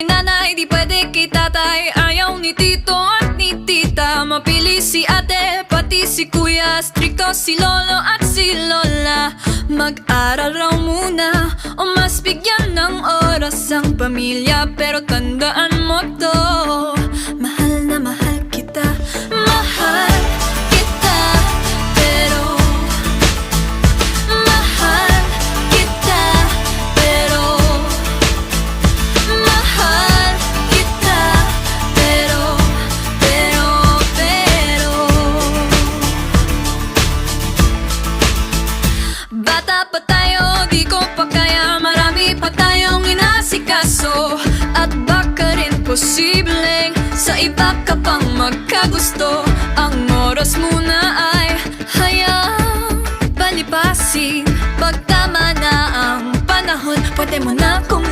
Nanay, di pwede kay tatay. Ayaw ni tito at ni tita. Mapili si ate, pati si kuya. Stricto si lolo at si lola. Mag-aral raw muna o mas bigyan ng oras ang pamilya. Pero tandaan mo to, mahal na mahal kita. Mahal kita, pero mahal kita, pero mahal kita, pero bata pa tayo, di ko pa kaya. Marami pa tayong inasikaso. At baka rin posibleng sa iba ka pang magkagusto. Ang oras muna ay hayang palipasin. Pag tama na ang panahon, pwede mo na kung